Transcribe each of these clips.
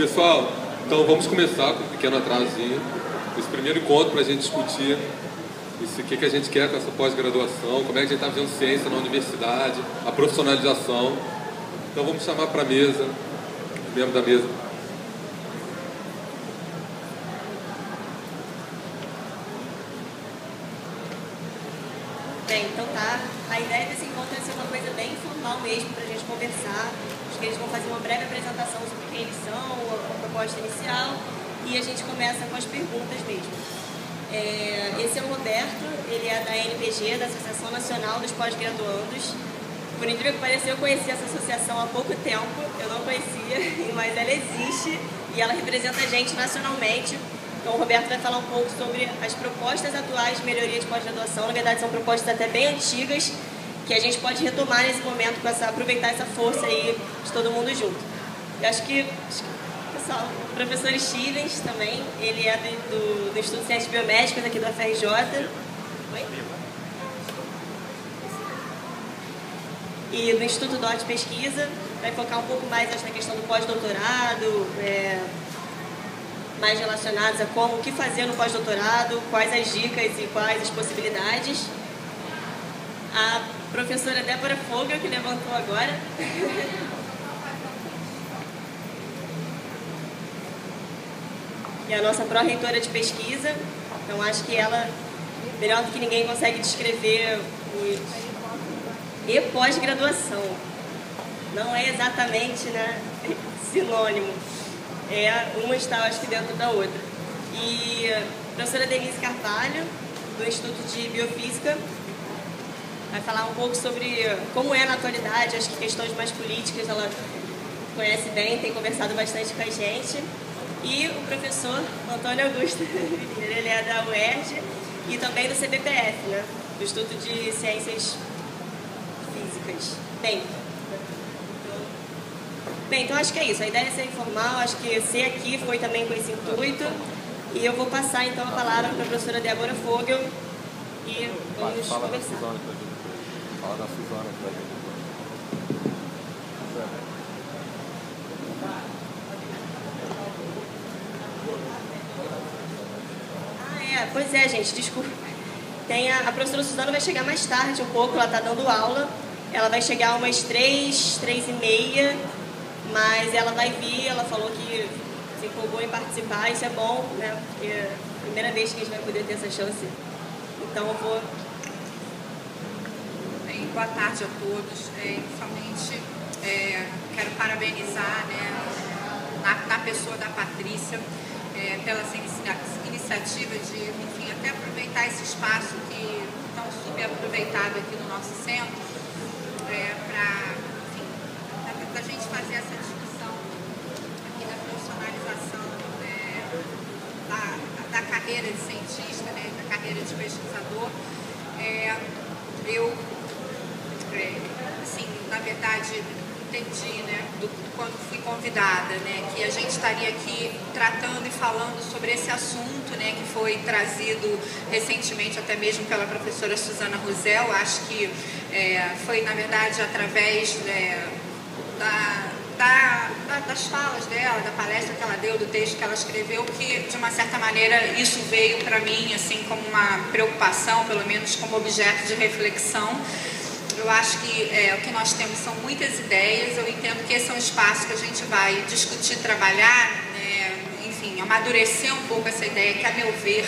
Pessoal, então vamos começar com um pequeno atrasozinho. Esse primeiro encontro para a gente discutir isso, o que a gente quer com essa pós-graduação, como é que a gente está fazendo ciência na universidade, a profissionalização. Então vamos chamar para a mesa, o membro da mesa. Bem, então tá. A ideia desse encontro é ser uma coisa bem informal mesmo, para a gente conversar. Acho que eles vão fazer uma breve apresentação sobre quem eles são, a proposta inicial, e a gente começa com as perguntas mesmo. Esse é o Roberto, ele é da ANPG, da Associação Nacional dos Pós-Graduandos. Por incrível que pareça, eu conheci essa associação há pouco tempo, eu não conhecia, mas ela existe e ela representa a gente nacionalmente. Então o Roberto vai falar um pouco sobre as propostas atuais de melhoria de pós-graduação. Na verdade, são propostas até bem antigas, que a gente pode retomar nesse momento, aproveitar essa força aí de todo mundo junto. Eu acho que pessoal, o professor Stevens também, ele é do Instituto de Ciências Biomédicas aqui do UFRJ. Oi? E do Instituto DOT de Pesquisa, vai focar um pouco mais na questão do pós-doutorado, mais relacionados a o que fazer no pós-doutorado, quais as dicas e quais as possibilidades. A professora Débora Fogel, que levantou agora. E a nossa pró-reitora de pesquisa. Então acho que ela, melhor do que ninguém, consegue descrever e pós-graduação. Não é exatamente, né, sinônimo. Uma está, acho que, dentro da outra. E a professora Denise Carvalho, do Instituto de Biofísica, vai falar um pouco sobre como é na atualidade, acho que questões mais políticas ela conhece bem, tem conversado bastante com a gente. E o professor Antônio Augusto, ele é da UERJ e também do CBPF, né, do Instituto de Ciências Físicas. Bem, então acho que é isso. A ideia é ser informal, acho que ser aqui foi também com esse intuito. E eu vou passar então a palavra para a professora Débora Fogel e vamos conversar. Fala da Suzana pra gente. Pois é, gente, desculpa. A professora Suzana vai chegar mais tarde um pouco, ela está dando aula. Ela vai chegar umas 3h30. Mas ela vai vir, ela falou que se empolgou em participar, isso é bom, né? Porque é a primeira vez que a gente vai poder ter essa chance. Então eu vou... Boa tarde a todos. Inicialmente, quero parabenizar, né, na pessoa da Patrícia, pela iniciativa de, enfim, até aproveitar esse espaço que tão subaproveitado aqui no nosso centro, para a gente fazer essa discussão aqui da profissionalização da carreira de cientista, né, da carreira de pesquisador. Eu, assim, na verdade, entendi, né, quando fui convidada, né, que a gente estaria aqui tratando e falando sobre esse assunto, né, que foi trazido recentemente até mesmo pela professora Suzana Rosel. Acho que foi, na verdade, através das falas dela, da palestra que ela deu, do texto que ela escreveu, que de uma certa maneira isso veio para mim assim como uma preocupação, pelo menos como objeto de reflexão. Eu acho que o que nós temos são muitas ideias. Eu entendo que esse é um espaço que a gente vai discutir, trabalhar, enfim, amadurecer um pouco essa ideia que, a meu ver,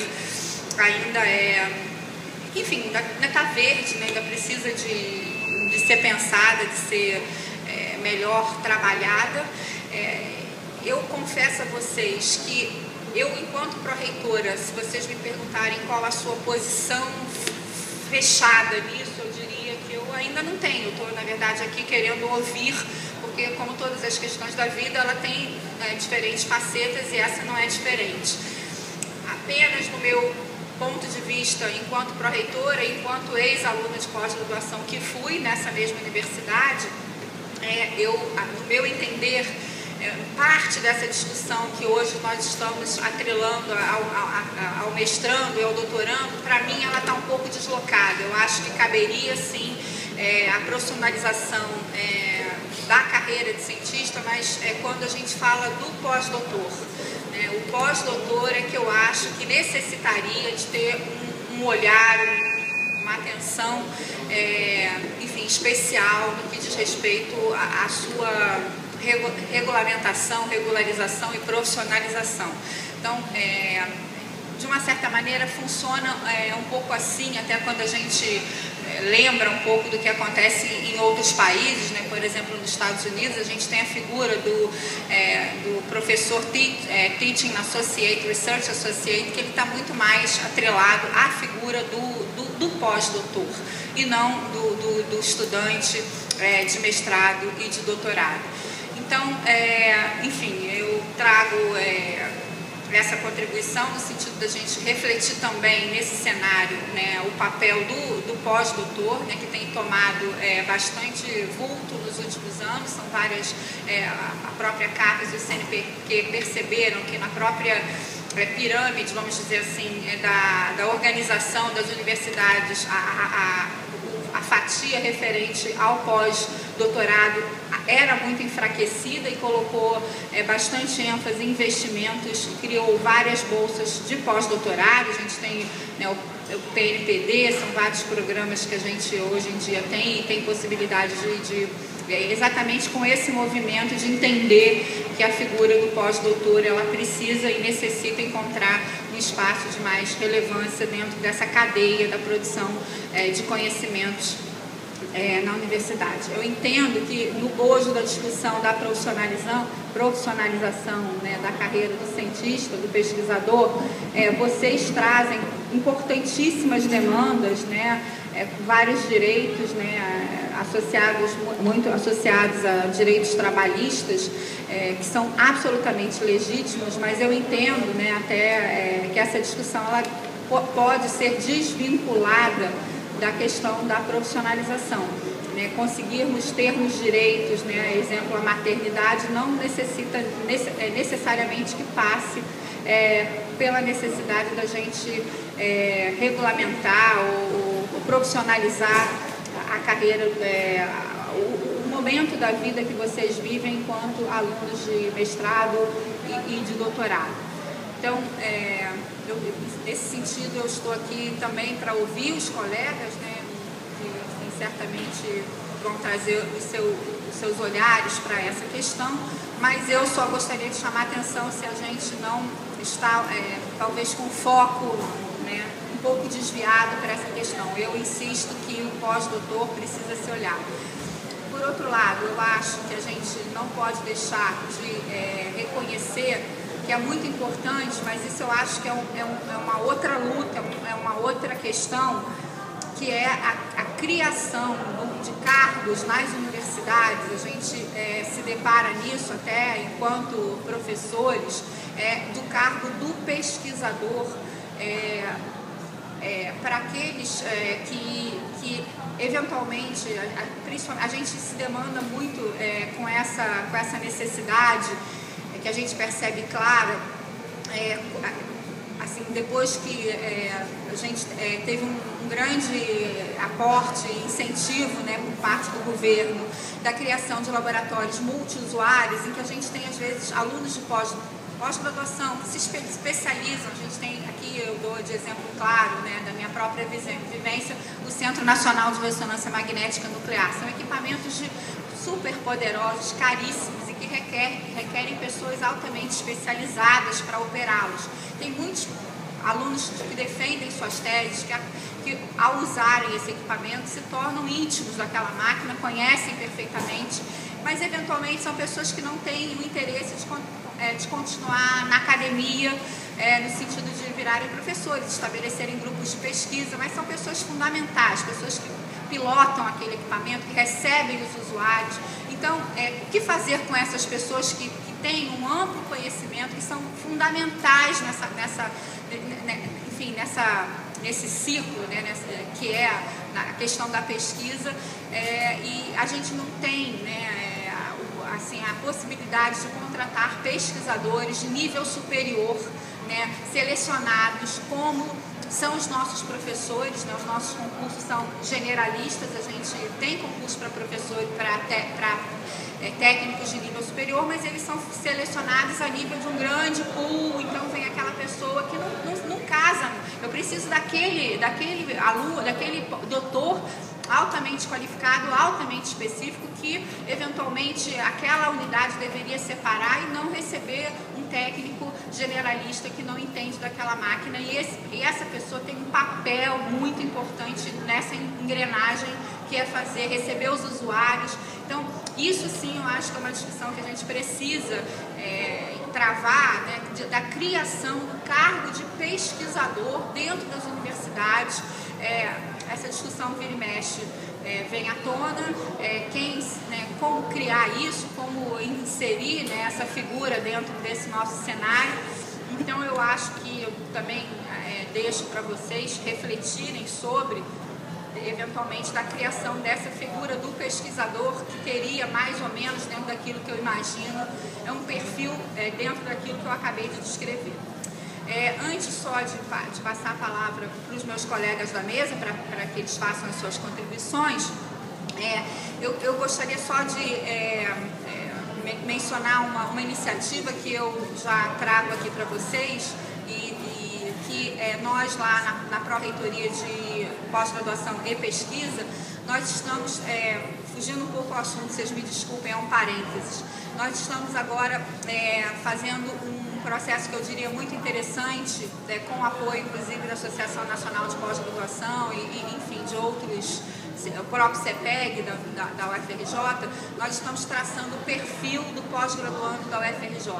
ainda enfim, ainda está verde, né? Ainda precisa de ser pensada, de ser melhor trabalhada. Eu confesso a vocês que eu, enquanto pró-reitora, se vocês me perguntarem qual a sua posição fechada nisso, eu diria que eu ainda não tenho. Eu estou, na verdade, aqui querendo ouvir, porque, como todas as questões da vida, ela tem diferentes facetas e essa não é diferente. Apenas no meu ponto de vista, enquanto pró-reitora, enquanto ex-aluna de pós-graduação que fui nessa mesma universidade, no meu entender, parte dessa discussão que hoje nós estamos atrelando ao mestrando e ao doutorando, para mim ela está um pouco deslocada. Eu acho que caberia sim a profissionalização da carreira de cientista, mas quando a gente fala do pós-doutor. Né? O pós-doutor é que eu acho que necessitaria de ter um olhar, uma atenção, enfim, especial no que diz respeito à sua regulamentação, regularização e profissionalização. Então, de uma certa maneira, funciona um pouco assim, até quando a gente lembra um pouco do que acontece em outros países, né? Por exemplo, nos Estados Unidos, a gente tem a figura do professor Teaching Associate, Research Associate, que ele está muito mais atrelado à figura do pós-doutor e não do estudante de mestrado e de doutorado. Então, enfim, eu trago essa contribuição no sentido da gente refletir também nesse cenário, né, o papel do pós-doutor, né, que tem tomado bastante vulto nos últimos anos. São várias, a própria CAPES e o CNPq perceberam que na própria pirâmide, vamos dizer assim, da organização das universidades, a fatia referente ao pós-doutorado era muito enfraquecida e colocou bastante ênfase em investimentos, criou várias bolsas de pós-doutorado. A gente tem, né, o PNPD, são vários programas que a gente hoje em dia tem possibilidade exatamente com esse movimento de entender que a figura do pós-doutor ela precisa e necessita encontrar um espaço de mais relevância dentro dessa cadeia da produção de conhecimentos na universidade. Eu entendo que no bojo da discussão da profissionalização, né, da carreira do cientista, do pesquisador, vocês trazem importantíssimas demandas, né, vários direitos, né, muito associados a direitos trabalhistas, que são absolutamente legítimos, mas eu entendo, né, até que essa discussão ela pode ser desvinculada da questão da profissionalização. Né? Conseguirmos termos direitos, né, exemplo, a maternidade não necessita necessariamente que passe pela necessidade da gente regulamentar ou profissionalizar a carreira, o momento da vida que vocês vivem enquanto alunos de mestrado e de doutorado. Então, nesse sentido, eu estou aqui também para ouvir os colegas, né, que certamente vão trazer os seus olhares para essa questão, mas eu só gostaria de chamar a atenção se a gente não está, talvez, com foco, né, um pouco desviado para essa questão. Eu insisto que o pós-doutor precisa ser olhado. Por outro lado, eu acho que a gente não pode deixar de reconhecer que é muito importante, mas isso eu acho que é uma outra luta, é uma outra questão, que é a criação de cargos nas universidades. A gente se depara nisso até enquanto professores, do cargo do pesquisador, para aqueles que eventualmente, a gente se demanda muito com essa necessidade que a gente percebe clara, assim, depois que a gente teve um grande aporte e incentivo, né, por parte do governo, da criação de laboratórios multiusuários, em que a gente tem, às vezes, alunos de pós-graduação que se especializam. A gente tem aqui, eu dou de exemplo claro, né, da minha própria vivência, o Centro Nacional de Ressonância Magnética Nuclear. São equipamentos super poderosos, caríssimos, e que requerem pessoas altamente especializadas para operá-los. Tem muitos alunos que defendem suas teses, que ao usarem esse equipamento se tornam íntimos daquela máquina, conhecem perfeitamente, mas eventualmente são pessoas que não têm o interesse de continuar na academia, no sentido de virarem professores, estabelecerem grupos de pesquisa, mas são pessoas fundamentais, pessoas que pilotam aquele equipamento, que recebem os usuários. Então, o que fazer com essas pessoas que têm um amplo conhecimento, que são fundamentais nesse ciclo, né, que é a questão da pesquisa, e a gente não tem, né, assim, a possibilidade de contratar pesquisadores de nível superior, né, selecionados como são os nossos professores, né? Os nossos concursos são generalistas, a gente tem concurso para professor e para técnicos de nível superior, mas eles são selecionados a nível de um grande pool, então vem aquela pessoa que não casa. Eu preciso daquele aluno, daquele doutor altamente qualificado, altamente específico, que eventualmente aquela unidade deveria separar e não receber um técnico generalista que não entende daquela máquina, e essa pessoa tem um papel muito importante nessa engrenagem, que é receber os usuários. Então, isso sim, eu acho que é uma discussão que a gente precisa travar, né, da criação do cargo de pesquisador dentro das universidades. Essa discussão vira e mexe, vem à tona, como criar isso, como inserir, né, essa figura dentro desse nosso cenário. Então eu acho que eu também deixo para vocês refletirem sobre, eventualmente, da criação dessa figura do pesquisador, que teria mais ou menos, dentro daquilo que eu imagino, um perfil dentro daquilo que eu acabei de descrever. Antes só de passar a palavra para os meus colegas da mesa, para que eles façam as suas contribuições, eu gostaria só de mencionar uma iniciativa que eu já trago aqui para vocês, e que nós lá na Pró-Reitoria de Pós-Graduação e Pesquisa, nós estamos, fugindo um pouco ao assunto, vocês me desculpem, é um parênteses, nós estamos agora fazendo um processo que eu diria muito interessante, com o apoio inclusive da Associação Nacional de Pós-Graduação e enfim, de outros, o próprio CEPEG da UFRJ, nós estamos traçando o perfil do pós-graduando da UFRJ.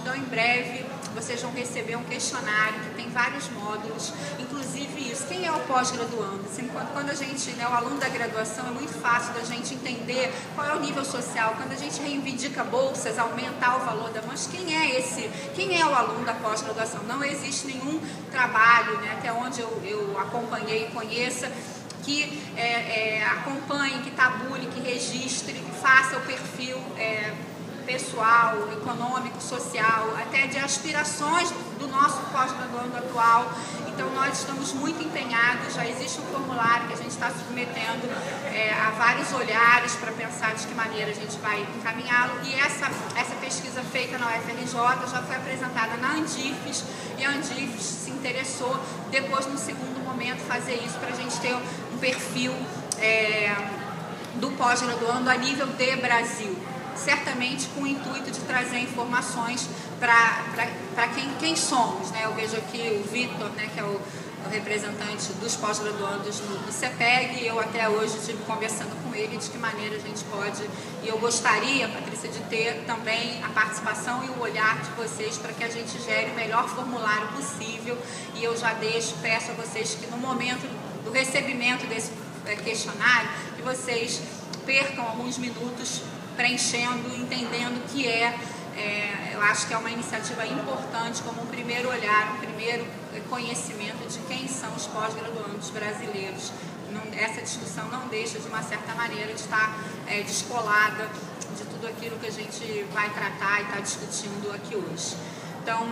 Então, em breve, vocês vão receber um questionário que tem vários módulos, inclusive isso. Quem é o pós-graduando? Assim, quando a gente, o aluno da graduação, é muito fácil da gente entender qual é o nível social. Quando a gente reivindica bolsas, aumentar o valor da bolsa, quem é o aluno da pós-graduação? Não existe nenhum trabalho, até onde eu acompanhei e conheça, que acompanhe, que tabule, que registre, que faça o perfil pessoal, econômico, social, até de aspirações do nosso pós-graduando atual. Então nós estamos muito empenhados, já existe um formulário que a gente está submetendo a vários olhares para pensar de que maneira a gente vai encaminhá-lo, e essa pesquisa feita na UFRJ já foi apresentada na Andifes, e a Andifes se interessou depois, no segundo momento, fazer isso para a gente ter um perfil do pós-graduando a nível de Brasil, certamente com o intuito de trazer informações para quem somos, Eu vejo aqui o Vitor, que é o representante dos pós-graduandos no CEPEG, e eu até hoje estive conversando com ele de que maneira a gente pode, e eu gostaria, Patrícia, de ter também a participação e o olhar de vocês para que a gente gere o melhor formulário possível, e eu já peço a vocês que no momento do recebimento desse questionário, que vocês percam alguns minutos preenchendo, entendendo que eu acho que é uma iniciativa importante, como um primeiro olhar, um primeiro conhecimento de quem são os pós-graduandos brasileiros. Essa discussão não deixa, de uma certa maneira, de estar descolada de tudo aquilo que a gente vai tratar e está discutindo aqui hoje. Então,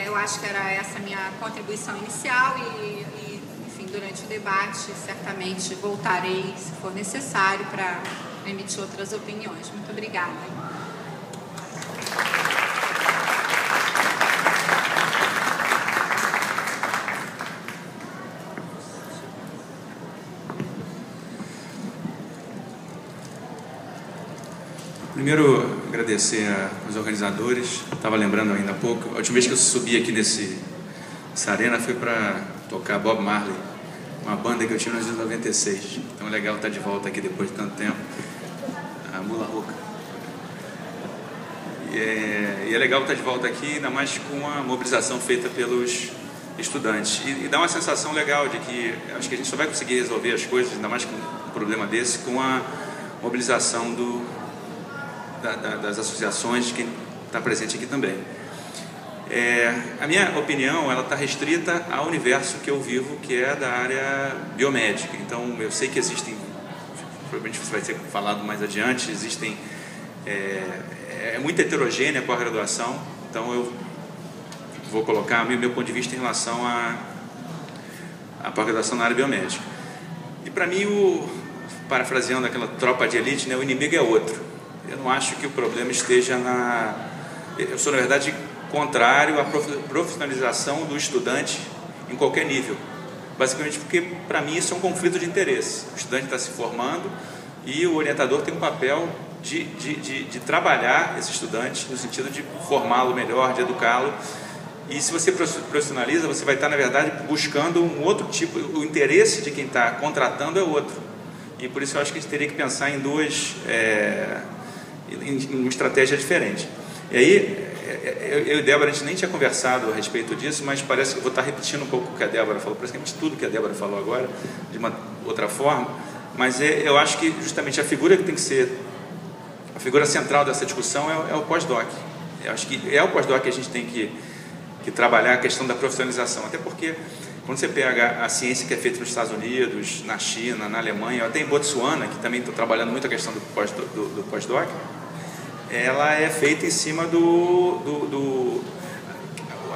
eu acho que era essa a minha contribuição inicial e enfim, durante o debate, certamente voltarei, se for necessário, para emitir outras opiniões. Muito obrigada. Primeiro, agradecer aos organizadores. Estava lembrando ainda há pouco, a última vez que eu subi aqui nessa arena foi para tocar Bob Marley, uma banda que eu tinha em 1996. Então é legal estar de volta aqui depois de tanto tempo. A Mula Rouca. E é legal estar de volta aqui, ainda mais com a mobilização feita pelos estudantes. E dá uma sensação legal de que acho que a gente só vai conseguir resolver as coisas, ainda mais com um problema desse, com a mobilização das associações de quem está presente aqui também. A minha opinião, ela está restrita ao universo que eu vivo, que é da área biomédica. Então, eu sei que existem, provavelmente isso vai ser falado mais adiante, existem, é muito heterogênea com a graduação, então eu vou colocar meu ponto de vista em relação a pós-graduação na área biomédica. E para mim, parafraseando aquela tropa de elite, né, o inimigo é outro. Eu não acho que o problema esteja na... Eu sou, na verdade, contrário à profissionalização do estudante em qualquer nível. Basicamente porque, para mim, isso é um conflito de interesse. O estudante está se formando e o orientador tem um papel de trabalhar esse estudante no sentido de formá-lo melhor, de educá-lo. E se você profissionaliza, você vai estar, na verdade, buscando um outro tipo, o interesse de quem está contratando é outro. E por isso eu acho que a gente teria que pensar em em uma estratégia diferente. E aí, eu e Débora, a gente nem tinha conversado a respeito disso, mas parece que eu vou estar repetindo um pouco o que a Débora falou, praticamente tudo que a Débora falou agora, de uma outra forma, mas eu acho que justamente a figura que tem que ser, a figura central dessa discussão é o pós-doc. Eu acho que é o pós-doc que a gente tem que trabalhar a questão da profissionalização, até porque quando você pega a ciência que é feita nos Estados Unidos, na China, na Alemanha, até em Botsuana, que também estou trabalhando muito a questão do pós-doc, ela é feita em cima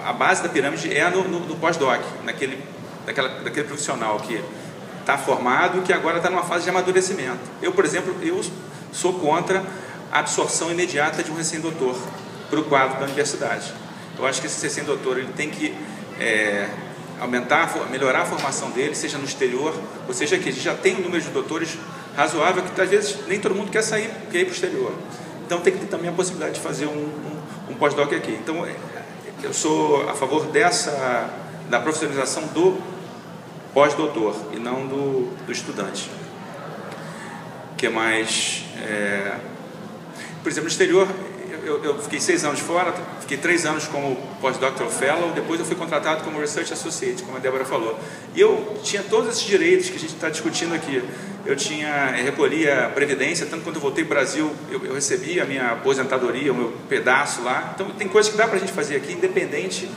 a base da pirâmide é no pós-doc, daquele profissional que está formado e que agora está numa fase de amadurecimento. Eu, por exemplo, sou contra a absorção imediata de um recém-doutor para o quadro da universidade. Eu acho que esse recém-doutor ele tem que melhorar a formação dele, seja no exterior, ou seja aqui. A gente já tem um número de doutores razoável que às vezes nem todo mundo quer ir para o exterior. Então tem que ter também a possibilidade de fazer um pós-doc aqui. Então eu sou a favor da profissionalização do pós-doutor e não do estudante. O que mais? Por exemplo, no exterior, eu fiquei 6 anos fora, fiquei 3 anos como Postdoctoral Fellow, depois eu fui contratado como Research Associate, como a Débora falou. E eu tinha todos esses direitos que a gente está discutindo aqui. Eu recolhia a previdência, tanto quando eu voltei para o Brasil, eu recebi a minha aposentadoria, o meu pedaço lá. Então tem coisas que dá para a gente fazer aqui, independente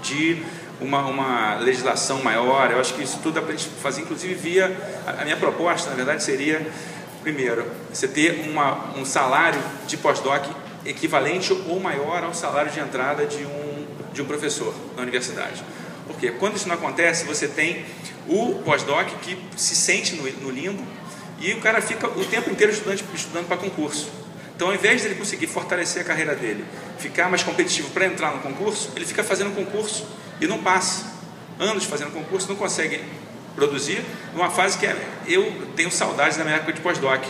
de uma legislação maior. Eu acho que isso tudo dá para a gente fazer, inclusive via... A minha proposta, na verdade, seria... Primeiro, você ter um salário de pós-doc equivalente ou maior ao salário de entrada de um professor na universidade. Porque quando isso não acontece, você tem o pós-doc que se sente no limbo e o cara fica o tempo inteiro estudando para concurso. Então, ao invés de ele conseguir fortalecer a carreira dele, ficar mais competitivo para entrar no concurso, ele fica fazendo concurso e não passa. Anos fazendo concurso, não consegue produzir, numa fase que eu tenho saudades da minha época de pós-doc,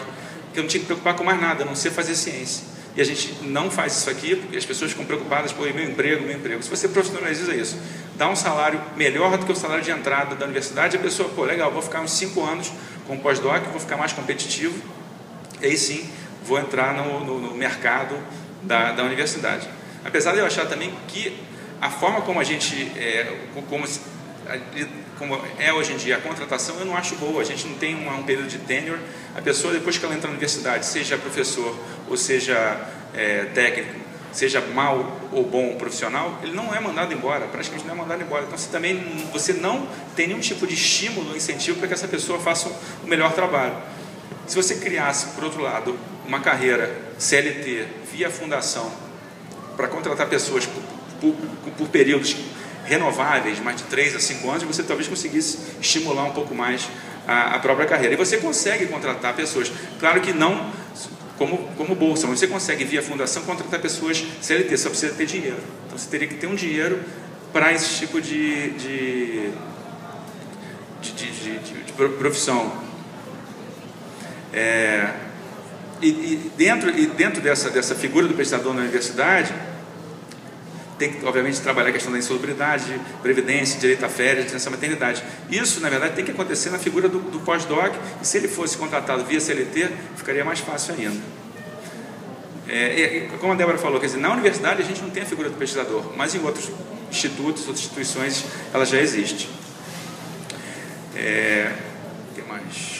que eu não tinha que preocupar com mais nada, a não ser fazer ciência. E a gente não faz isso aqui, porque as pessoas ficam preocupadas, meu emprego. Se você profissionaliza isso, dá um salário melhor do que o salário de entrada da universidade, a pessoa, legal, vou ficar uns 5 anos com pós-doc, vou ficar mais competitivo, e aí sim, vou entrar no mercado da universidade. Apesar de eu achar também que a forma como a gente, como é hoje em dia a contratação, eu não acho boa. A gente não tem um período de tenure. A pessoa, depois que ela entra na universidade, seja professor ou seja técnico, seja mal ou bom profissional, ele não é mandado embora, praticamente não é mandado embora. Então você não tem nenhum tipo de estímulo ou incentivo para que essa pessoa faça o melhor trabalho. Se você criasse, por outro lado, uma carreira CLT via fundação para contratar pessoas por períodos renováveis, mais de 3 a 5 anos, você talvez conseguisse estimular um pouco mais a própria carreira. E você consegue contratar pessoas, claro que não como bolsa, mas você consegue via fundação contratar pessoas CLT, só precisa ter dinheiro. Então você teria que ter um dinheiro para esse tipo de profissão. E dentro dessa figura do pesquisador na universidade, tem que, obviamente, trabalhar a questão da insalubridade, previdência, direito a férias, licença maternidade. Isso, na verdade, tem que acontecer na figura do pós-doc, e se ele fosse contratado via CLT, ficaria mais fácil ainda. Como a Débora falou, quer dizer, na universidade a gente não tem a figura do pesquisador, mas em outros institutos, outras instituições, ela já existe. O que mais?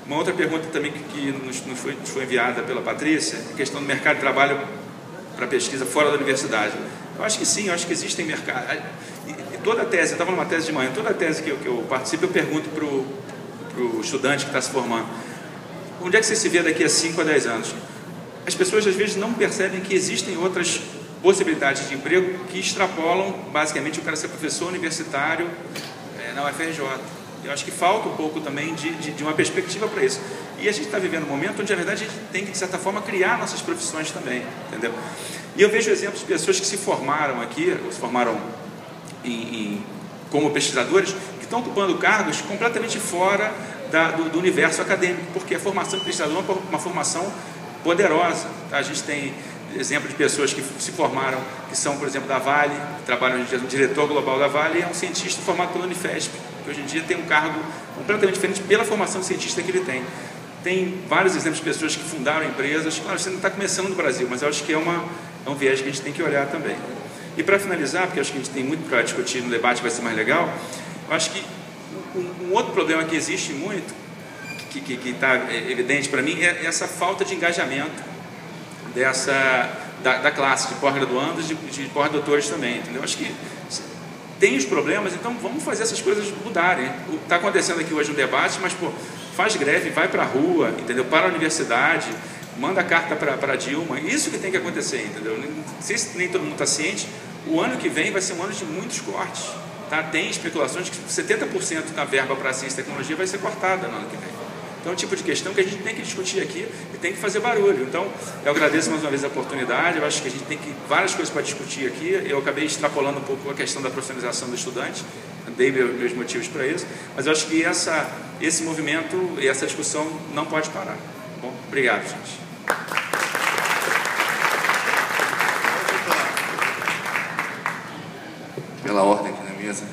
Uma outra pergunta também que nos foi enviada pela Patrícia, a questão do mercado de trabalho para pesquisa fora da universidade. Eu acho que sim, eu acho que existem mercados. E toda a tese, eu estava numa tese de manhã, toda a tese que eu participo, eu pergunto para o estudante que está se formando, onde é que você se vê daqui a 5 a 10 anos? As pessoas às vezes não percebem que existem outras possibilidades de emprego que extrapolam, basicamente, o cara ser professor universitário na UFRJ. Eu acho que falta um pouco também de uma perspectiva para isso. E a gente está vivendo um momento onde, na verdade, a gente tem que, de certa forma, criar nossas profissões também, entendeu? E eu vejo exemplos de pessoas que se formaram aqui, ou se formaram como pesquisadores, que estão ocupando cargos completamente fora do universo acadêmico, porque a formação de pesquisador é uma formação poderosa. Tá? A gente tem exemplo de pessoas que se formaram, que são, por exemplo, da Vale, que trabalham hoje em dia no diretor global da Vale, e é um cientista formado pela Unifesp, que hoje em dia tem um cargo completamente diferente pela formação de cientista que ele tem. Tem vários exemplos de pessoas que fundaram empresas. Claro, você não está começando no Brasil, mas eu acho que é um viés que a gente tem que olhar também. E para finalizar, porque eu acho que a gente tem muito para discutir no debate, vai ser mais legal, eu acho que um outro problema que existe muito, que está evidente para mim, é essa falta de engajamento da classe de pós-graduandos e de pós-doutores também, entendeu? Acho que tem os problemas, então vamos fazer essas coisas mudarem. Está acontecendo aqui hoje um debate, mas pô, faz greve, vai para a rua, entendeu? Para a universidade, manda carta para a Dilma, isso que tem que acontecer, entendeu? Não sei se nem todo mundo está ciente, o ano que vem vai ser um ano de muitos cortes, tá? Tem especulações de que 70% da verba para a ciência e tecnologia vai ser cortada no ano que vem. Então é um tipo de questão que a gente tem que discutir aqui e tem que fazer barulho. Então, eu agradeço mais uma vez a oportunidade, eu acho que a gente tem várias coisas para discutir aqui. Eu acabei extrapolando um pouco a questão da profissionalização do estudante, dei meus motivos para isso, mas eu acho que esse movimento e essa discussão não pode parar. Bom, obrigado, gente. Pela ordem aqui na mesa.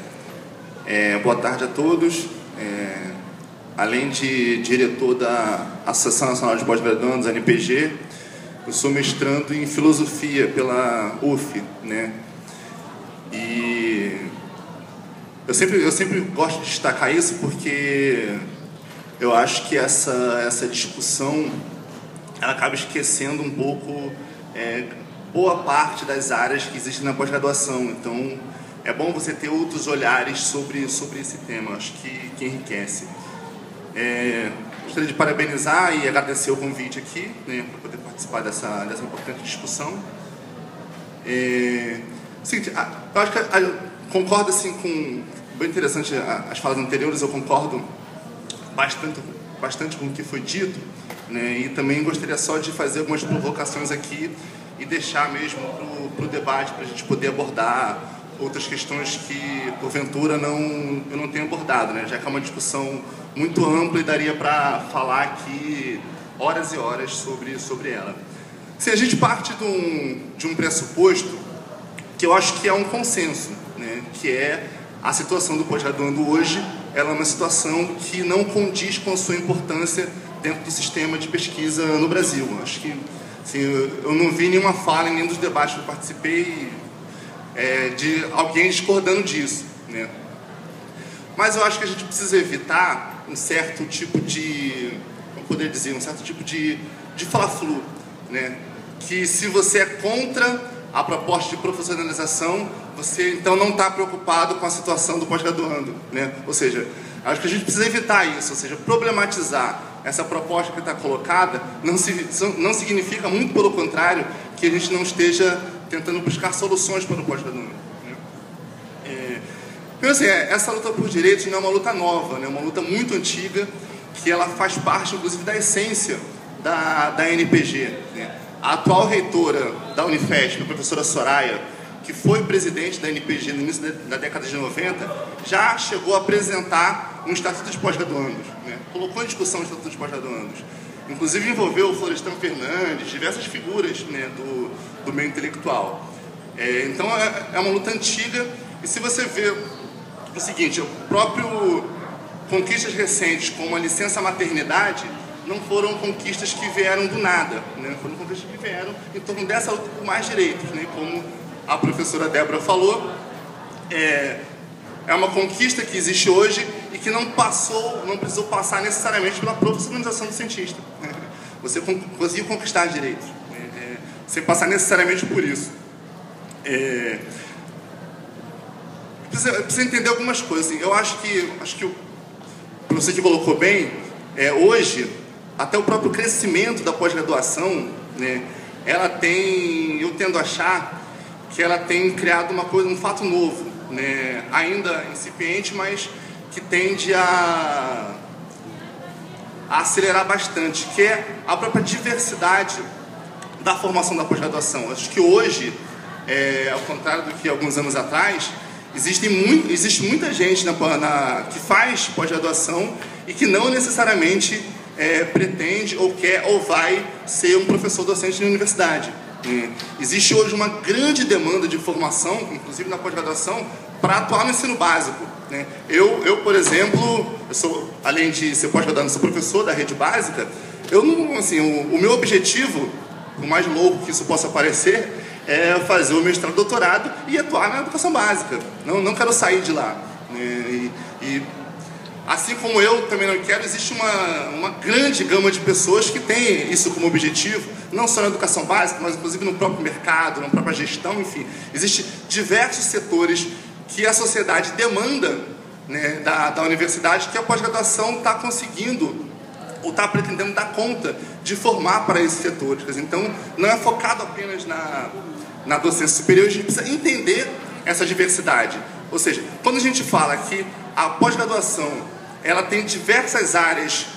Boa tarde a todos. Além de diretor da Associação Nacional de Pós-Graduandos, ANPG, eu sou mestrando em Filosofia pela UF, né? E eu sempre gosto de destacar isso porque eu acho que essa discussão ela acaba esquecendo um pouco boa parte das áreas que existem na pós-graduação. Então, é bom você ter outros olhares sobre esse tema, acho que enriquece. Gostaria de parabenizar e agradecer o convite aqui, né, para poder participar dessa importante discussão. Seguinte, eu acho que concordo assim, com bem interessante as falas anteriores, eu concordo bastante com o que foi dito, né, e também gostaria só de fazer algumas provocações aqui e deixar mesmo para o debate, para a gente poder abordar outras questões que, porventura, eu não tenho abordado, né? Já que é uma discussão muito ampla e daria para falar aqui horas e horas sobre ela. Se a gente parte de um pressuposto que eu acho que é um consenso, né? Que é a situação do pós-graduando hoje, ela é uma situação que não condiz com a sua importância dentro do sistema de pesquisa no Brasil. Acho que assim, eu não vi nenhuma fala em nenhum dos debates que eu participei de alguém discordando disso, né? Mas eu acho que a gente precisa evitar um certo tipo de, como poder dizer, um certo tipo de fla-flu, né? Que se você é contra a proposta de profissionalização, você então não está preocupado com a situação do pós-graduando, né? Ou seja, acho que a gente precisa evitar isso, ou seja, problematizar essa proposta que está colocada não significa, muito pelo contrário, que a gente não esteja tentando buscar soluções para o pós-graduando, né? Então, assim, essa luta por direitos não é uma luta nova, né? É uma luta muito antiga, que ela faz parte, inclusive, da essência da ANPG, né? A atual reitora da Unifesp, a professora Soraya, que foi presidente da ANPG no início da década de 90, já chegou a apresentar um Estatuto de Pós-Graduandos, né? Colocou em discussão o Estatuto de Pós-Graduandos. Inclusive envolveu o Florestan Fernandes, diversas figuras, né, do meio intelectual. Então é uma luta antiga, e se você vê o seguinte, o próprio conquistas recentes como a licença maternidade não foram conquistas que vieram do nada, né? Foram conquistas que vieram em torno dessa luta por mais direitos, né? Como a professora Débora falou, é uma conquista que existe hoje e que não precisou passar necessariamente pela profissionalização do cientista. Você conseguiu conquistar direitos, sem passar necessariamente por isso. Precisa entender algumas coisas. Assim, eu acho que o professor que colocou bem, hoje, até o próprio crescimento da pós-graduação, né, ela tem, eu tendo a achar que ela tem criado um fato novo, né? Ainda incipiente, mas que tende a acelerar bastante, que é a própria diversidade da formação da pós-graduação. Acho que hoje, ao contrário do que alguns anos atrás, existe muita gente que faz pós-graduação e que não necessariamente pretende ou quer ou vai ser um professor docente na universidade. Existe hoje uma grande demanda de formação, inclusive na pós-graduação, para atuar no ensino básico. Eu, por exemplo, além de ser pós-graduado, sou professor da rede básica. O meu objetivo, por mais louco que isso possa parecer, é fazer o mestrado e doutorado e atuar na educação básica. Não quero sair de lá. E assim como eu também não quero, existe uma grande gama de pessoas que têm isso como objetivo, não só na educação básica, mas inclusive no próprio mercado, na própria gestão, enfim. Existem diversos setores que a sociedade demanda, né, da universidade, que a pós-graduação está conseguindo ou está pretendendo dar conta de formar para esses setores. Então, não é focado apenas na docência superior, a gente precisa entender essa diversidade. Ou seja, quando a gente fala que a pós-graduação ela tem diversas áreas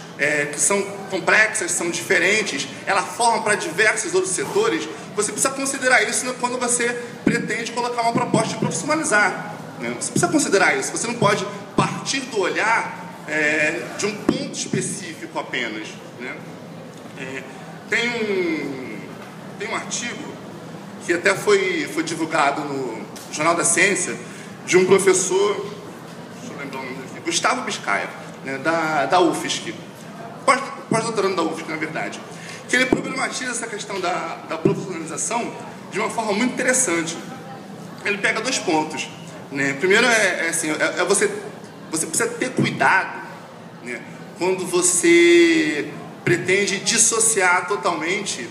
que são complexas, são diferentes, ela forma para diversos outros setores, você precisa considerar isso quando você pretende colocar uma proposta de profissionalizar. Você precisa considerar isso. Você não pode partir do olhar de um ponto específico apenas. Tem um artigo que até foi divulgado no Jornal da Ciência, de um professor, deixa eu lembrar o nome dele, Gustavo Biscaia, né, da UFSC, pós-doutorando da UFSC, na verdade, que ele problematiza essa questão da profissionalização de uma forma muito interessante. Ele pega 2 pontos. Né? Primeiro você precisa ter cuidado, né, quando você pretende dissociar totalmente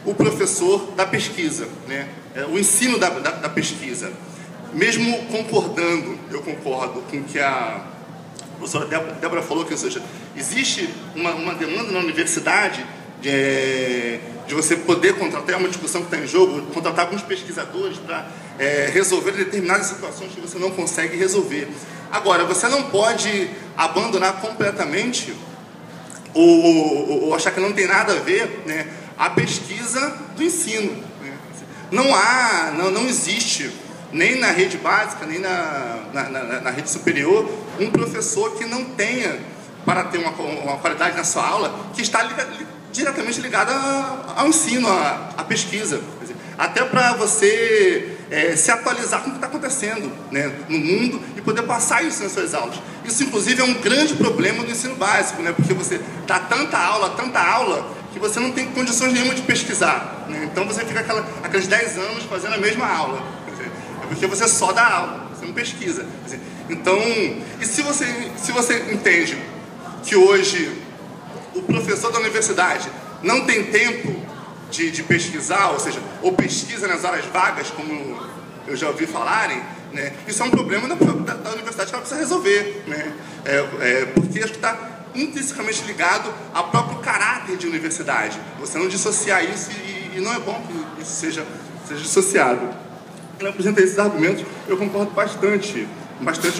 o professor da pesquisa, né? O ensino da pesquisa. Mesmo concordando, eu concordo com o que a professora Débora falou, que, ou seja, existe uma demanda na universidade de você poder contratar, é uma discussão que está em jogo, contratar alguns pesquisadores para resolver determinadas situações que você não consegue resolver. Agora, você não pode abandonar completamente ou achar que não tem nada a ver, né, a pesquisa do ensino. Né? Não existe, nem na rede básica, nem na rede superior, um professor que não tenha, para ter uma qualidade na sua aula, que está diretamente ligada ao ensino, à pesquisa. Quer dizer, até para você se atualizar com o que está acontecendo, né, no mundo e poder passar isso nas suas aulas. Isso, inclusive, é um grande problema do ensino básico, né, porque você dá tanta aula, que você não tem condições nenhuma de pesquisar. Né? Então você fica aqueles 10 anos fazendo a mesma aula. Quer dizer, é porque você só dá aula, você não pesquisa. Quer dizer, então, e se você entende que hoje o professor da universidade não tem tempo de pesquisar, ou seja, ou pesquisa nas horas vagas, como eu já ouvi falarem, né? Isso é um problema da universidade que ela precisa resolver, né? Porque acho que está intrinsecamente ligado ao próprio caráter de universidade. Você não dissociar isso e não é bom que isso seja dissociado. Ele apresenta esses argumentos, eu concordo bastante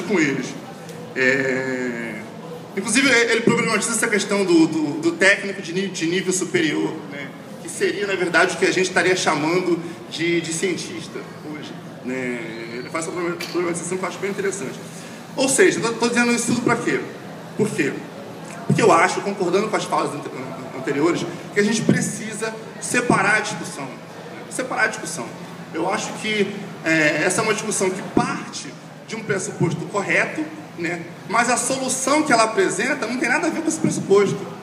com eles. Inclusive, ele problematiza essa questão do técnico de nível superior, né? Que seria, na verdade, o que a gente estaria chamando de cientista hoje. Né? Ele faz essa problematização que eu acho bem interessante. Ou seja, estou dizendo isso tudo para quê? Por quê? Porque eu acho, concordando com as falas anteriores, que a gente precisa separar a discussão. Separar a discussão. Eu acho que essa é uma discussão que parte de um pressuposto correto, né? Mas a solução que ela apresenta não tem nada a ver com esse pressuposto.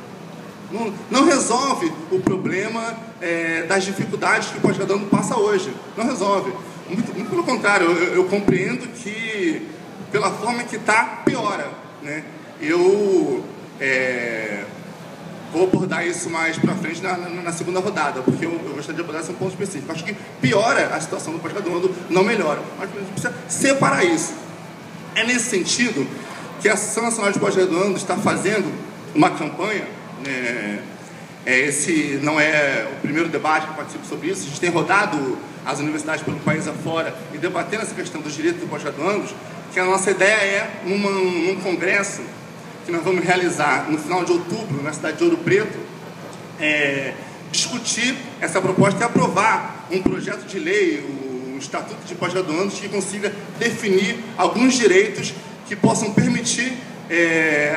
Não resolve o problema das dificuldades que o pós-graduando passa hoje. Não resolve. Muito pelo contrário, eu compreendo que, pela forma que está, piora. Né? Eu vou abordar isso mais para frente na segunda rodada, porque eu gostaria de abordar esse ponto específico. Acho que piora a situação do pós-graduando, não melhora. Mas a gente precisa separar isso. É nesse sentido que a Associação Nacional de Pós-Graduando está fazendo uma campanha, Esse não é o primeiro debate que eu participo sobre isso. A gente tem rodado as universidades pelo país afora e debatendo essa questão dos direitos dos pós-graduandos, que a nossa ideia é, num congresso que nós vamos realizar no final de outubro, na cidade de Ouro Preto, discutir essa proposta e aprovar um projeto de lei, um estatuto de pós-graduandos que consiga definir alguns direitos que possam permitir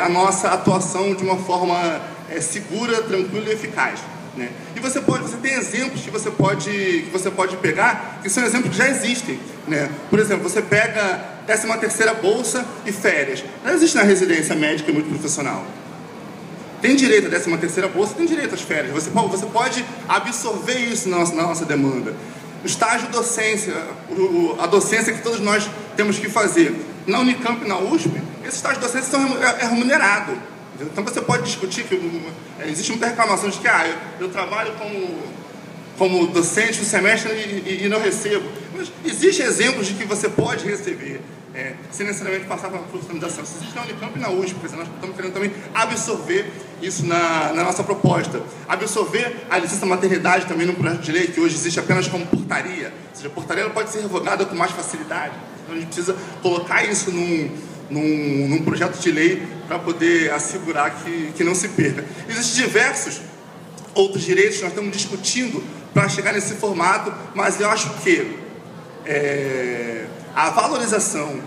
a nossa atuação de uma forma segura, tranquila e eficaz, né? E você tem exemplos que você pode pegar, que são exemplos que já existem, né? Por exemplo, você pega 13ª bolsa e férias. Não existe na residência médica multiprofissional. Tem direito à 13ª bolsa, tem direito às férias. Você pode absorver isso na nossa demanda. O estágio docência, a docência que todos nós temos que fazer. Na Unicamp e na USP, esses estágios docentes é remunerado. Então você pode discutir que existe muita reclamação de que eu trabalho como docente no semestre e não recebo. Mas existem exemplos de que você pode receber, sem necessariamente passar pela profissionalização. Isso existe na Unicamp e na USP, porque nós estamos querendo também absorver isso na nossa proposta. Absorver a licença maternidade também no projeto de lei, que hoje existe apenas como portaria. Ou seja, a portaria ela pode ser revogada com mais facilidade. Então a gente precisa colocar isso num projeto de lei para poder assegurar que não se perca. Existem diversos outros direitos que nós estamos discutindo para chegar nesse formato, mas eu acho que a valorização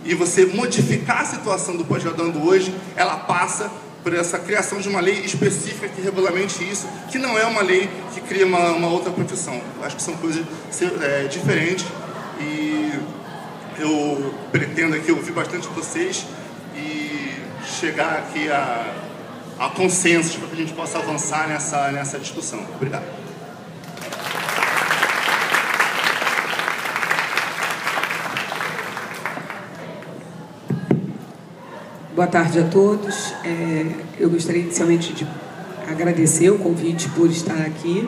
e você modificar a situação do pós-graduando hoje, ela passa por essa criação de uma lei específica que regulamente isso, que não é uma lei que cria uma outra profissão. Eu acho que são coisas diferentes e eu pretendo aqui ouvir bastante vocês e chegar aqui a consensos para que a gente possa avançar nessa discussão. Obrigado. Boa tarde a todos. Eu gostaria inicialmente de agradecer o convite por estar aqui.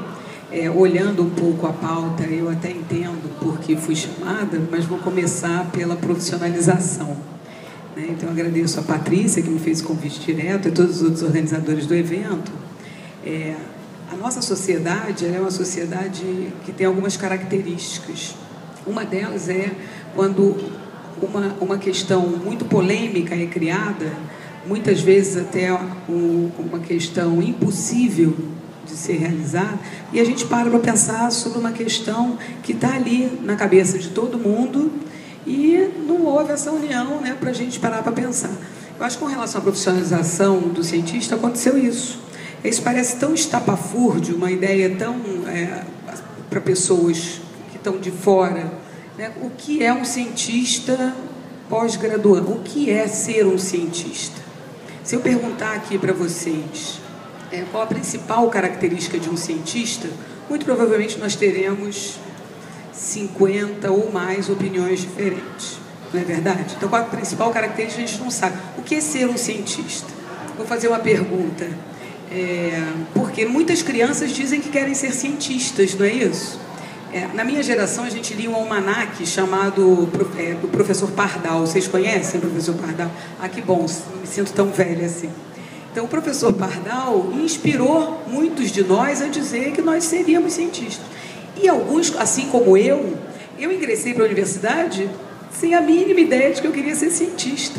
Olhando um pouco a pauta, eu até entendo porque fui chamada, mas vou começar pela profissionalização, né? Então, eu agradeço a Patrícia, que me fez o convite direto, e todos os outros organizadores do evento. A nossa sociedade é uma sociedade que tem algumas características. Uma delas é quando uma questão muito polêmica é criada, muitas vezes até uma questão impossível de ser realizada, e a gente para pensar sobre uma questão que está ali na cabeça de todo mundo e não houve essa união, né, para a gente parar para pensar. Eu acho que com relação à profissionalização do cientista aconteceu isso. Isso parece tão estapafúrdio, uma ideia tão para pessoas que estão de fora, né? O que é um cientista pós-graduando? O que é ser um cientista? Se eu perguntar aqui para vocês qual a principal característica de um cientista, muito provavelmente nós teremos 50 ou mais opiniões diferentes. Não é verdade? Então, qual a principal característica, a gente não sabe. O que é ser um cientista? Vou fazer uma pergunta. Porque muitas crianças dizem que querem ser cientistas, não é isso? Na minha geração, a gente lia um almanaque chamado do professor Pardal. Vocês conhecem o professor Pardal? Ah, que bom, não me sinto tão velha assim. Então, o professor Pardal inspirou muitos de nós a dizer que nós seríamos cientistas. E alguns, assim como eu ingressei para a universidade sem a mínima ideia de que eu queria ser cientista.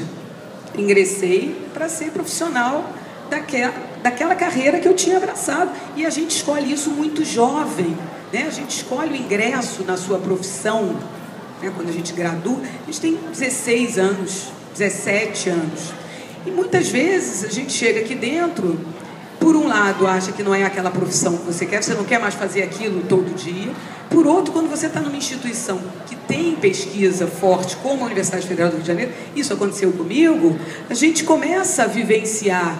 Ingressei para ser profissional daquela carreira que eu tinha abraçado. E a gente escolhe isso muito jovem, né? A gente escolhe o ingresso na sua profissão, né? Quando a gente gradua, a gente tem 16 anos, 17 anos. E muitas vezes a gente chega aqui dentro, por um lado acha que não é aquela profissão que você quer, você não quer mais fazer aquilo todo dia. Por outro, quando você está numa instituição que tem pesquisa forte, como a Universidade Federal do Rio de Janeiro, isso aconteceu comigo, a gente começa a vivenciar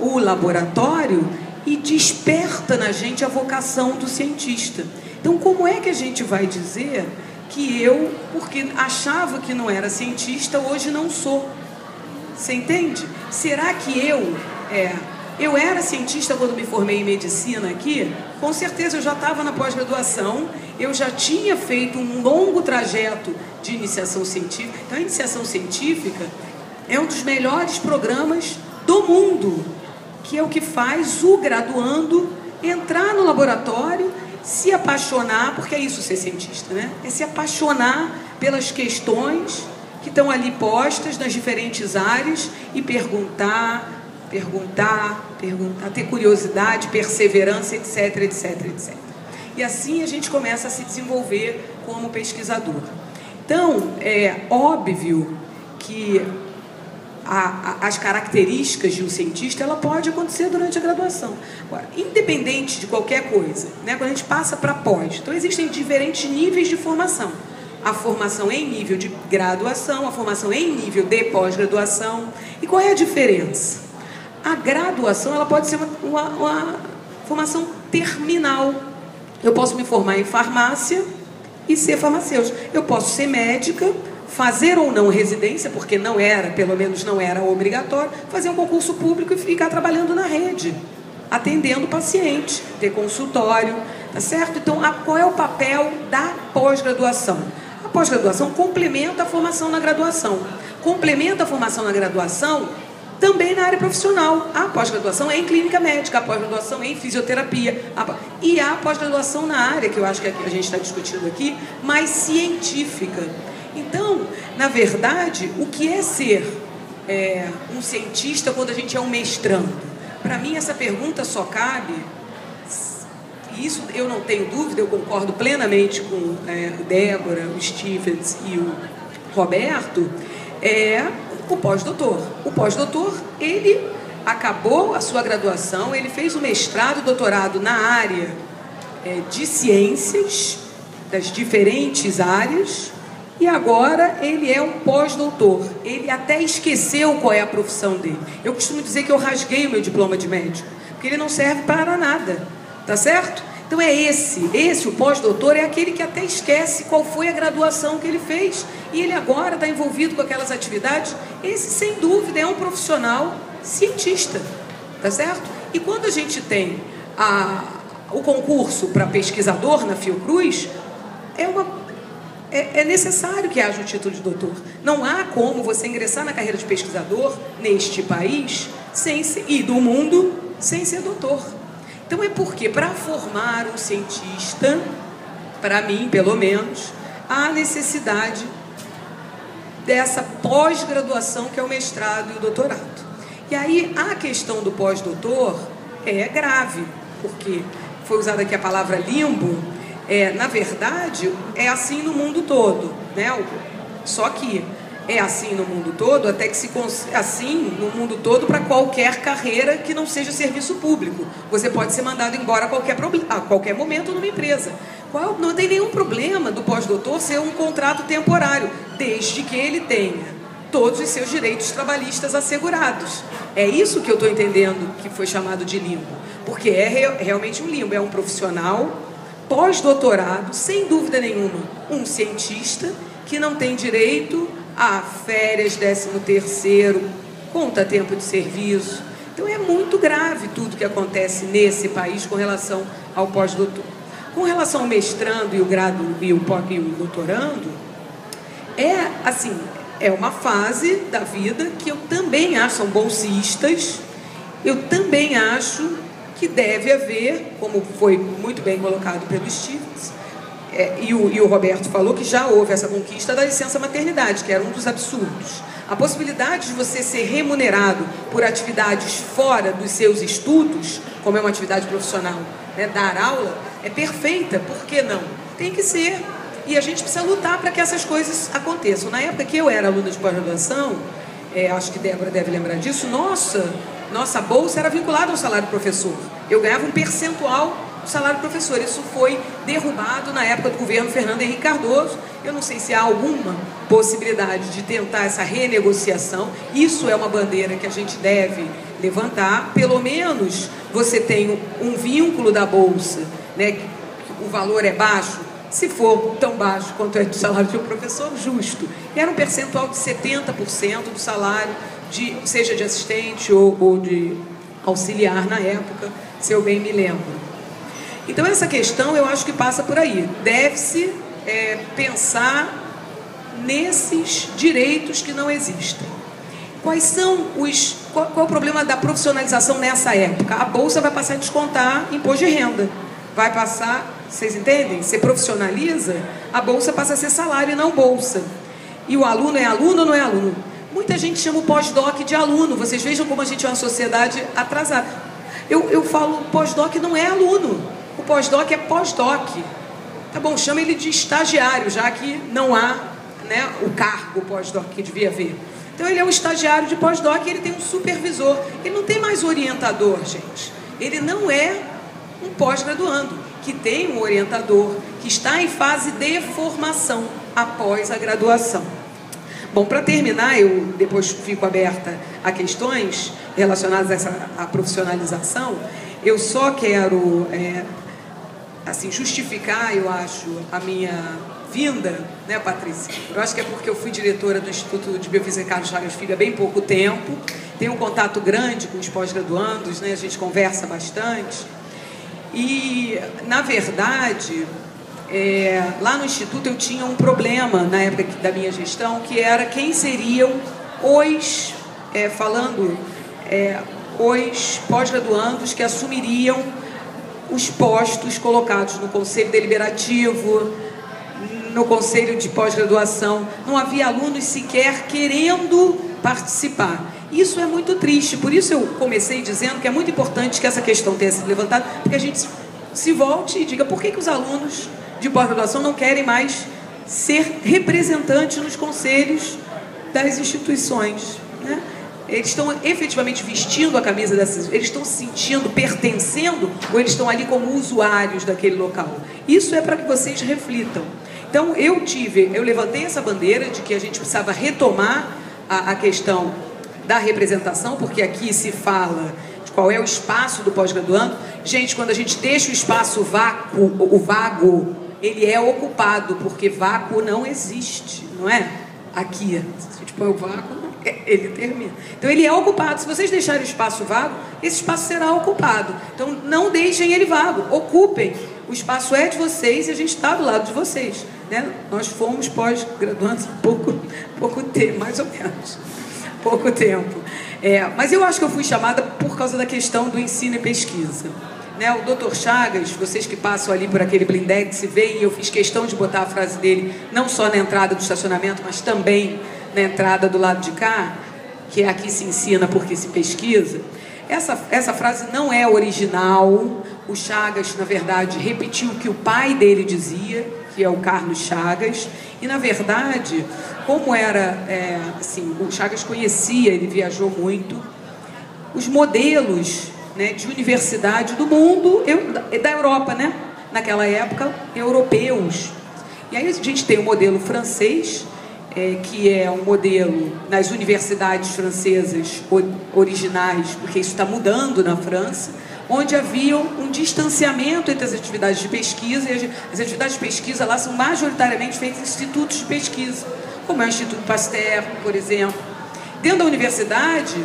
o laboratório e desperta na gente a vocação do cientista. Então, como é que a gente vai dizer que eu, porque achava que não era cientista, hoje não sou? Você entende? Será que eu era cientista quando me formei em medicina aqui? Com certeza, eu já estava na pós-graduação, eu já tinha feito um longo trajeto de iniciação científica. Então, a iniciação científica é um dos melhores programas do mundo, que é o que faz o graduando entrar no laboratório, se apaixonar, porque é isso ser cientista, né? É se apaixonar pelas questões que estão ali postas nas diferentes áreas e perguntar, ter curiosidade, perseverança, etc, etc, etc. E assim a gente começa a se desenvolver como pesquisador. Então, é óbvio que as características de um cientista, ela pode acontecer durante a graduação. Agora, independente de qualquer coisa, né, quando a gente passa para pós, então existem diferentes níveis de formação. A formação em nível de graduação, a formação em nível de pós-graduação. E qual é a diferença? A graduação, ela pode ser uma formação terminal. Eu posso me formar em farmácia e ser farmacêutica. Eu posso ser médica, fazer ou não residência, porque não era, pelo menos não era obrigatório, fazer um concurso público e ficar trabalhando na rede, atendendo paciente, ter consultório, tá certo? Então, qual é o papel da pós-graduação? A pós-graduação complementa a formação na graduação. Complementa a formação na graduação também na área profissional. A pós-graduação é em clínica médica, a pós-graduação é em fisioterapia, e a pós-graduação na área, que eu acho que a gente está discutindo aqui, mais científica. Então, na verdade, o que é ser um cientista quando a gente é um mestrando? Para mim, essa pergunta só cabe, e isso eu não tenho dúvida, eu concordo plenamente com Débora, o Stevens e o Roberto, o pós-doutor. O pós-doutor, ele acabou a sua graduação, ele fez o mestrado e doutorado na área de ciências, das diferentes áreas, e agora ele é um pós-doutor. Ele até esqueceu qual é a profissão dele. Eu costumo dizer que eu rasguei o meu diploma de médico, porque ele não serve para nada, tá certo? Então é esse o pós-doutor é aquele que até esquece qual foi a graduação que ele fez, e ele agora está envolvido com aquelas atividades. Esse, sem dúvida, é um profissional cientista, tá certo? E quando a gente tem o concurso para pesquisador na Fiocruz, é necessário que haja o título de doutor. Não há como você ingressar na carreira de pesquisador neste país e do mundo sem ser doutor. Então é porque para formar um cientista, para mim pelo menos, há necessidade dessa pós-graduação que é o mestrado e o doutorado. E aí a questão do pós-doutor é grave, porque foi usada aqui a palavra limbo. Na verdade, é assim no mundo todo, né? Só que é assim no mundo todo, até que assim no mundo todo para qualquer carreira que não seja serviço público. Você pode ser mandado embora a qualquer momento numa empresa. Não tem nenhum problema do pós-doutor ser um contrato temporário, desde que ele tenha todos os seus direitos trabalhistas assegurados. É isso que eu estou entendendo que foi chamado de limbo, porque é realmente um limbo, é um profissional pós-doutorado, sem dúvida nenhuma, um cientista que não tem direito a férias, 13º, conta tempo de serviço. Então é muito grave tudo que acontece nesse país com relação ao pós-doutor. Com relação ao mestrando e o doutorando, é uma fase da vida que eu também acho, são bolsistas, eu também acho que deve haver, como foi muito bem colocado pelo Stevens, e o Roberto falou que já houve essa conquista da licença maternidade, que era um dos absurdos. A possibilidade de você ser remunerado por atividades fora dos seus estudos, como é uma atividade profissional, né, dar aula, é perfeita. Por que não? Tem que ser. E a gente precisa lutar para que essas coisas aconteçam. Na época que eu era aluna de pós-graduação, acho que Débora deve lembrar disso, nossa bolsa era vinculada ao salário do professor. Eu ganhava um percentual do salário do professor. Isso foi derrubado na época do governo Fernando Henrique Cardoso. Eu não sei se há alguma possibilidade de tentar essa renegociação. Isso é uma bandeira que a gente deve levantar. Pelo menos você tem um vínculo da bolsa, né? O valor é baixo. Se for tão baixo quanto é do salário de um professor, justo. E era um percentual de 70% do salário, seja de assistente ou de auxiliar na época, se eu bem me lembro. Então essa questão eu acho que passa por aí. Deve-se pensar nesses direitos que não existem. qual é o problema da profissionalização nessa época? A Bolsa vai passar a descontar imposto de renda. Vai passar, vocês entendem? Você profissionaliza, a Bolsa passa a ser salário e não Bolsa. E o aluno é aluno ou não é aluno? Muita gente chama o pós-doc de aluno. Vocês vejam como a gente é uma sociedade atrasada. Eu falo, pós-doc não é aluno. O pós-doc é pós-doc. Tá bom, chama ele de estagiário, já que não há, né, o cargo pós-doc que devia haver. Então ele é um estagiário de pós-doc e ele tem um supervisor. Ele não tem mais orientador, gente. Ele não é um pós-graduando, que tem um orientador, que está em fase de formação após a graduação. Bom, para terminar, eu depois fico aberta a questões relacionadas à profissionalização. Eu só quero assim, justificar, eu acho, a minha vinda, né, Patrícia? Eu acho que é porque eu fui diretora do Instituto de Biofísica Carlos Chagas Filho há bem pouco tempo, tenho um contato grande com os pós-graduandos, né, a gente conversa bastante. E, na verdade, lá no Instituto eu tinha um problema na época da minha gestão, que era quem seriam os pós-graduandos que assumiriam os postos colocados no Conselho Deliberativo, no Conselho de Pós-Graduação. Não havia alunos sequer querendo participar. Isso é muito triste, por isso eu comecei dizendo que é muito importante que essa questão tenha sido levantada, porque a gente se volte e diga por que os alunos de pós-graduação não querem mais ser representantes nos conselhos das instituições, né? Eles estão efetivamente vestindo a camisa dessas, eles estão se sentindo pertencendo ou eles estão ali como usuários daquele local? Isso é para que vocês reflitam. Então eu levantei essa bandeira de que a gente precisava retomar a questão da representação, porque aqui se fala de qual é o espaço do pós-graduando. Gente, quando a gente deixa o espaço vago, ele é ocupado, porque vácuo não existe, não é? Aqui, se a gente põe o vácuo, ele termina. Então ele é ocupado. Se vocês deixarem o espaço vago, esse espaço será ocupado. Então não deixem ele vago, ocupem. O espaço é de vocês e a gente está do lado de vocês, né? Nós fomos pós-graduandos há pouco tempo, mais ou menos. Pouco tempo. Mas eu acho que eu fui chamada por causa da questão do ensino e pesquisa, né? O Dr. Chagas, vocês que passam ali por aquele blindex veem, eu fiz questão de botar a frase dele não só na entrada do estacionamento, mas também na entrada do lado de cá, que é aqui se ensina porque se pesquisa. Essa frase não é original. O Chagas, na verdade, repetiu o que o pai dele dizia, que é o Carlos Chagas. E, na verdade, como era, assim, o Chagas conhecia, ele viajou muito, os modelos, né, de universidade do mundo, da Europa, né? Naquela época, europeus. E aí a gente tem o modelo francês, que é um modelo nas universidades francesas originais, porque isso está mudando na França, onde havia um distanciamento entre as atividades de pesquisa, e as atividades de pesquisa lá são majoritariamente feitas em institutos de pesquisa, como é o Instituto Pasteur, por exemplo. Dentro da universidade,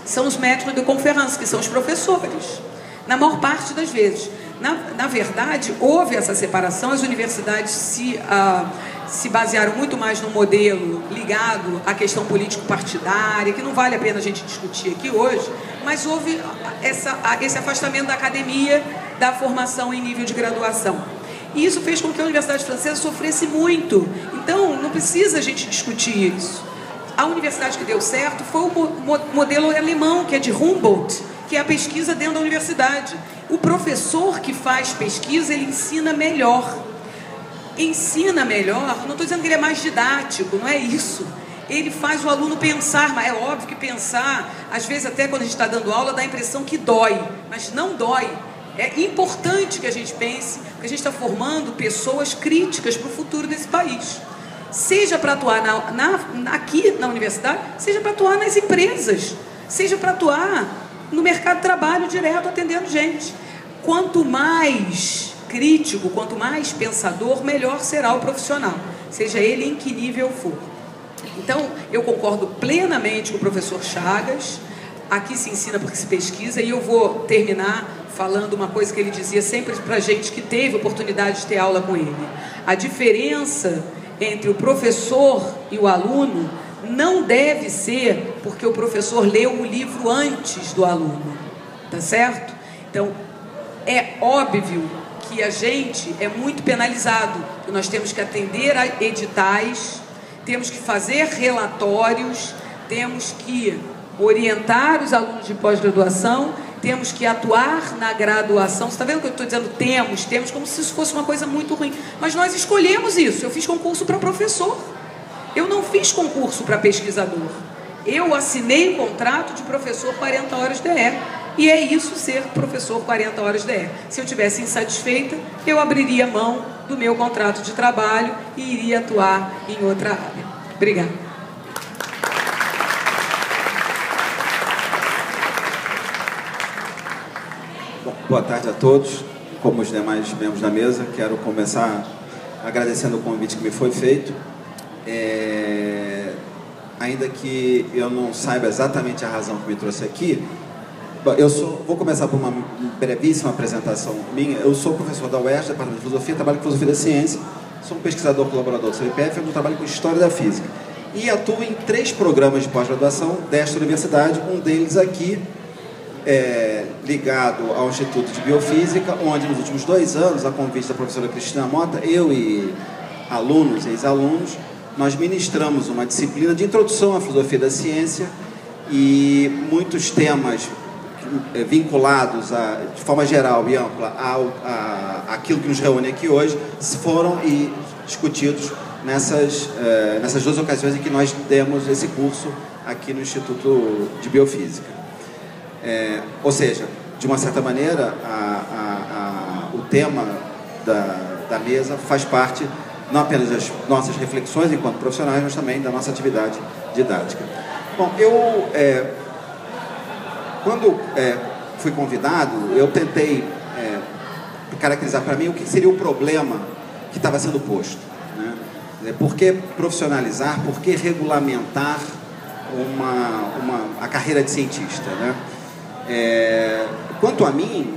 são os maîtres de conférence, que são os professores, na maior parte das vezes. Na verdade, houve essa separação, as universidades se basearam muito mais no modelo ligado à questão político-partidária, que não vale a pena a gente discutir aqui hoje, mas houve esse afastamento da academia, da formação em nível de graduação. E isso fez com que a Universidade Francesa sofresse muito. Então, não precisa a gente discutir isso. A universidade que deu certo foi o modelo alemão, que é de Humboldt, que é a pesquisa dentro da universidade. O professor que faz pesquisa, ele ensina melhor. Ensina melhor, não estou dizendo que ele é mais didático, não é isso. Ele faz o aluno pensar, mas é óbvio que pensar, às vezes até quando a gente está dando aula, dá a impressão que dói, mas não dói. É importante que a gente pense, porque a gente está formando pessoas críticas para o futuro desse país. Seja para atuar aqui na universidade, seja para atuar nas empresas, seja para atuar no mercado de trabalho direto, atendendo gente. Quanto mais crítico, quanto mais pensador, melhor será o profissional, seja ele em que nível for. Então, eu concordo plenamente com o professor Chagas. Aqui se ensina porque se pesquisa, e eu vou terminar falando uma coisa que ele dizia sempre para gente que teve oportunidade de ter aula com ele. A diferença entre o professor e o aluno não deve ser porque o professor leu o livro antes do aluno, tá certo? Então, é óbvio que a gente é muito penalizado. Nós temos que atender a editais, temos que fazer relatórios, temos que orientar os alunos de pós-graduação, temos que atuar na graduação. Você está vendo o que eu estou dizendo? Temos como se isso fosse uma coisa muito ruim. Mas nós escolhemos isso. Eu fiz concurso para professor. Eu não fiz concurso para pesquisador. Eu assinei um contrato de professor 40 horas DE. E é isso ser professor 40 horas DE. Se eu tivesse insatisfeita, eu abriria mão do meu contrato de trabalho e iria atuar em outra área. Obrigada. Boa tarde a todos. Como os demais membros da mesa, quero começar agradecendo o convite que me foi feito. Ainda que eu não saiba exatamente a razão que me trouxe aqui, vou começar por uma brevíssima apresentação minha. Eu sou professor da UERJ, Departamento de Filosofia, trabalho com Filosofia da Ciência, sou um pesquisador colaborador do CBPF, eu trabalho com História da Física. E atuo em 3 programas de pós-graduação desta universidade, um deles aqui, ligado ao Instituto de Biofísica, onde nos últimos 2 anos, a convite da professora Cristina Mota, eu e alunos e ex-alunos, nós ministramos uma disciplina de introdução à filosofia da ciência e muitos temas vinculados de forma geral e ampla àquilo que nos reúne aqui hoje foram discutidos nessas 2 ocasiões em que nós demos esse curso aqui no Instituto de Biofísica. Ou seja, de uma certa maneira, o tema da mesa faz parte não apenas das nossas reflexões enquanto profissionais, mas também da nossa atividade didática. Bom, quando fui convidado, eu tentei caracterizar para mim o que seria o problema que estava sendo posto, né? Por que profissionalizar, por que regulamentar a carreira de cientista, né? Quanto a mim,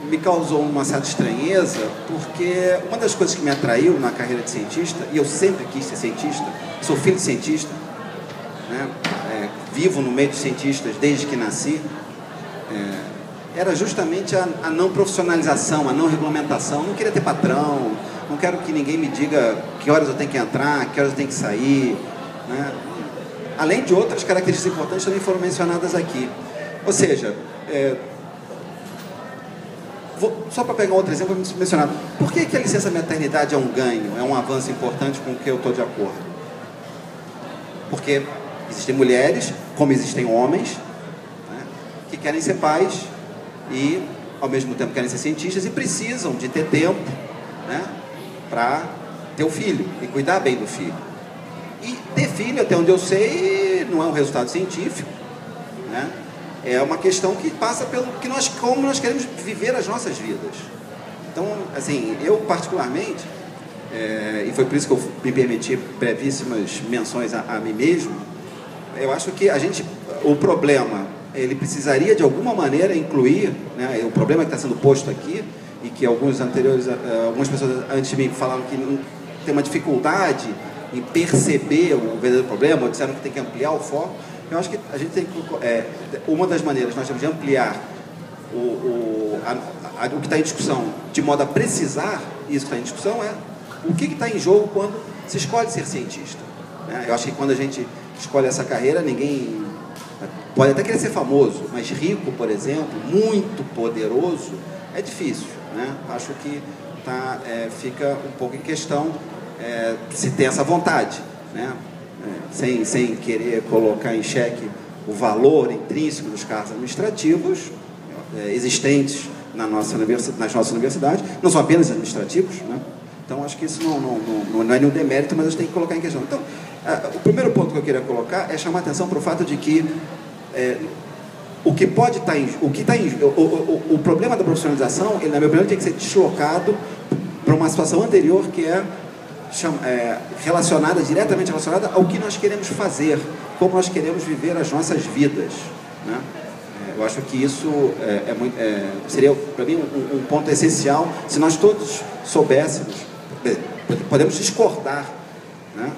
me causou uma certa estranheza, porque uma das coisas que me atraiu na carreira de cientista, e eu sempre quis ser cientista, sou filho de cientista, né? Vivo no meio dos cientistas desde que nasci, era justamente a não profissionalização, a não regulamentação. Não queria ter patrão, não quero que ninguém me diga que horas eu tenho que entrar, que horas eu tenho que sair, né? Além de outras características importantes também foram mencionadas aqui. Ou seja, só para pegar outro exemplo mencionado, por que a licença maternidade é um ganho, é um avanço importante com o que eu estou de acordo? Porque existem mulheres, como existem homens, né, que querem ser pais e, ao mesmo tempo, querem ser cientistas e precisam de ter tempo, né, para ter o filho e cuidar bem do filho. E ter filho, até onde eu sei, não é um resultado científico, né? É uma questão que passa pelo como nós queremos viver as nossas vidas. Então, assim, eu particularmente, e foi por isso que eu me permiti brevíssimas menções a mim mesmo, eu acho que o problema, ele precisaria de alguma maneira incluir, né, o problema que está sendo posto aqui, e que algumas pessoas antes de mim falaram que tem uma dificuldade em perceber o verdadeiro problema, ou disseram que tem que ampliar o foco. Eu acho que a gente tem que... uma das maneiras que nós temos de ampliar o que está em discussão, de modo a precisar isso que está em discussão, é o que está em jogo quando se escolhe ser cientista, né? Eu acho que quando a gente escolhe essa carreira, ninguém... Pode até querer ser famoso, mas rico, por exemplo, muito poderoso, é difícil, né? Acho que fica um pouco em questão se tem essa vontade, né? Sem querer colocar em xeque o valor intrínseco dos cargos administrativos existentes nas nossas universidades, não são apenas administrativos, né? Então acho que isso não é nenhum demérito, mas a gente tem que colocar em questão. Então, o primeiro ponto que eu queria colocar é chamar a atenção para o fato de que o problema da profissionalização, ele, na minha opinião, tem que ser deslocado para uma situação anterior, que é diretamente relacionada ao que nós queremos fazer, como nós queremos viver as nossas vidas, né? Eu acho que isso seria, para mim, um ponto essencial. Se nós todos soubéssemos, podemos discordar, né?